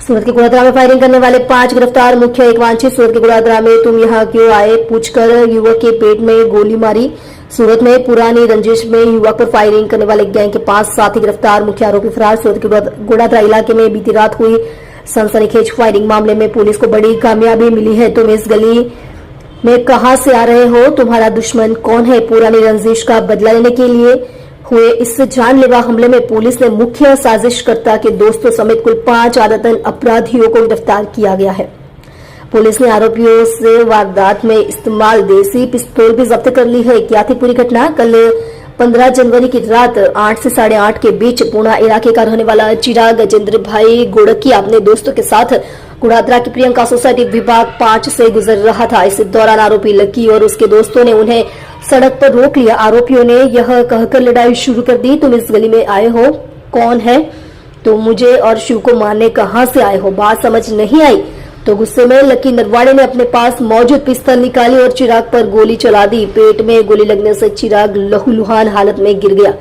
सूरत के गुड़ादरा में फायरिंग करने वाले 5 गिरफ्तार, मुख्य एक वांछित। सूरत के गुड़ादरा में तुम यहाँ क्यों आए पूछकर युवक के पेट में गोली मारी। सूरत में पुरानी रंजिश में युवक पर फायरिंग करने वाले गैंग के 5 साथी गिरफ्तार, मुख्य आरोपी फरार। सूरत के गुड़ादरा इलाके में बीती रात हुई सनसनीखेज फायरिंग मामले में पुलिस को बड़ी कामयाबी मिली है। तुम इस गली में कहां से आ रहे हो, तुम्हारा दुश्मन कौन है। पुरानी रंजिश का बदला लेने के लिए हुए इस जानलेवा हमले में पुलिस ने मुख्य साजिशकर्ता के दोस्तों समेत कुल 5 आदतन अपराधियों को गिरफ्तार किया गया है। पुलिस ने आरोपियों से वारदात में इस्तेमाल देसी पिस्तौल भी जब्त कर ली है। क्या थी पूरी घटना? कल 15 जनवरी की रात 8 से 8:30 के बीच पूना इलाके का रहने वाला चिराग गजेंद्र भाई गोड़किया अपने दोस्तों के साथ गुड़ादरा की प्रियंका सोसाइटी विभाग 5 से गुजर रहा था। इस दौरान आरोपी लकी और उसके दोस्तों ने उन्हें सड़क पर रोक लिया। आरोपियों ने यह कहकर लड़ाई शुरू कर दी, तुम इस गली में आए हो, कौन है, तो मुझे और शिव को मारने कहां से आए हो। बात समझ नहीं आई तो गुस्से में लकी नरवाड़े ने अपने पास मौजूद पिस्तौल निकाली और चिराग पर गोली चला दी। पेट में गोली लगने से चिराग लहूलुहान हालत में गिर गया।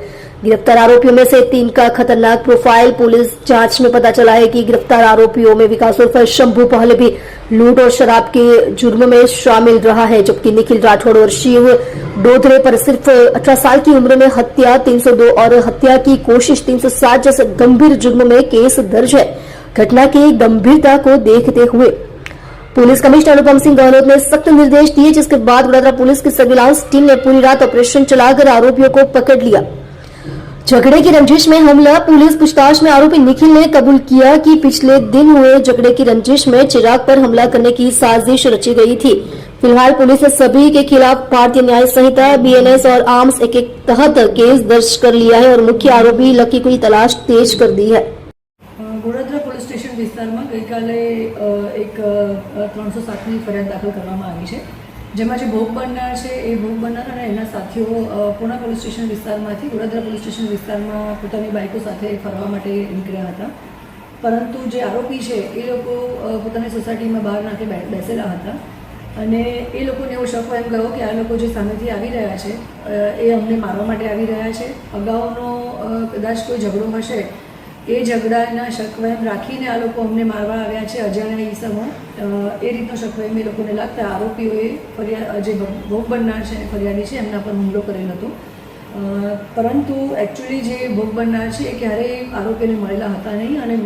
गिरफ्तार आरोपियों में से 3 का खतरनाक प्रोफाइल। पुलिस जांच में पता चला है कि गिरफ्तार आरोपियों में विकास उर्फ शंभू पहले भी लूट और शराब के जुर्म में शामिल रहा है, जबकि निखिल राठौड़ और शिव डोधरे पर सिर्फ 18 साल की उम्र में हत्या 302 और हत्या की कोशिश 360 जैसे गंभीर जुर्म में केस दर्ज है। घटना की गंभीरता को देखते हुए पुलिस कमिश्नर अनुपम सिंह गहलोत ने सख्त निर्देश दिए, जिसके बाद गुड़ादरा पुलिस की सर्विलांस टीम ने पूरी रात ऑपरेशन चलाकर आरोपियों को पकड़ लिया। झगड़े की रंजिश में हमला। पुलिस पूछताछ में आरोपी निखिल ने कबूल किया कि पिछले दिन हुए झगड़े की रंजिश में चिराग पर हमला करने की साजिश रची गई थी। फिलहाल पुलिस ने सभी के खिलाफ भारतीय न्याय संहिता BNS और आर्म्स एक्ट के तहत केस दर्ज कर लिया है और मुख्य आरोपी लकी की तलाश तेज कर दी है। વડોદરા પોલીસ સ્ટેશન વિસ્તારમાં ગઈકાલે એક 307ની ફરિયાદ દાખલ કરવામાં આવી છે, જેમાં જે ભોગ બનનાર છે એ ભોગ બનનાર અને એના સાથીઓ પૂના પોલીસ સ્ટેશન વિસ્તારમાંથી વડોદરા પોલીસ સ્ટેશન વિસ્તારમાં પોતાની બાઇકો સાથે ફરવા માટે નીકળ્યા હતા, પરંતુ જે આરોપી છે એ લોકો પોતાની સોસાયટીમાં બહાર નાખે બેસેલા હતા અને એ લોકોને એવો શક એમ ગયો કે આ લોકો જે સામેથી આવી રહ્યા છે એ અમને મારવા માટે આવી રહ્યા છે। અગાઉનો કદાચ કોઈ ઝઘડો હશે, એ ઝઘડાના શકવયમ રાખીને આ લોકો અમને મારવા આવ્યા છે, અજાણ્યા ઈસમો, એ રીતનો શકવયમ એ લોકોને લાગતા આરોપીઓએ જે ભોગ બનનાર છે ફરિયાદી છે એમના પર હુમલો કરેલ હતો, પરંતુ એકચ્યુઅલી જે ભોગ બનનાર છે એ ક્યારેય આરોપીને મળેલા હતા નહીં અને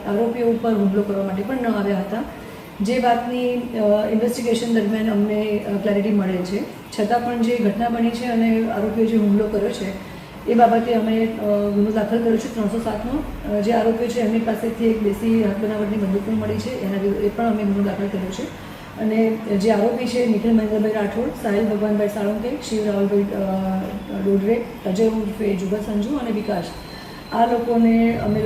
આરોપીઓ ઉપર હુમલો કરવા માટે પણ ન આવ્યા હતા, જે વાતની ઇન્વેસ્ટિગેશન દરમિયાન અમને ક્લેરિટી મળે છે। છતાં પણ જે ઘટના બની છે અને આરોપીઓ જે હુમલો કર્યો છે એ બાબતે અમે ગુનો દાખલ કર્યો છે 307નો। જે આરોપીઓ છે એમની પાસેથી એક દેશી હાથ બનાવટની બંદૂક પણ મળી છે, એના એ પણ અમે ગુનો દાખલ કર્યો છે અને જે આરોપી છે નિખિલ મહેન્દ્રભાઈ રાઠોડ, સાહિલ ભગવાનભાઈ સાળંકે, શિવ રાહુલભાઈ ડોડરે, અજય ઉર્ફે જુગલ સંજુ અને વિકાસ, આ લોકોને અમે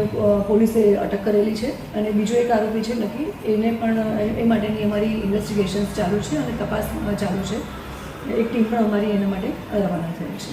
પોલીસે અટક કરેલી છે અને બીજો એક આરોપી છે લકી, એને પણ એ માટેની અમારી ઇન્વેસ્ટિગેશન્સ ચાલુ છે અને તપાસ ચાલુ છે। એક ટીમ પણ અમારી એના માટે રવાના થઈ છે।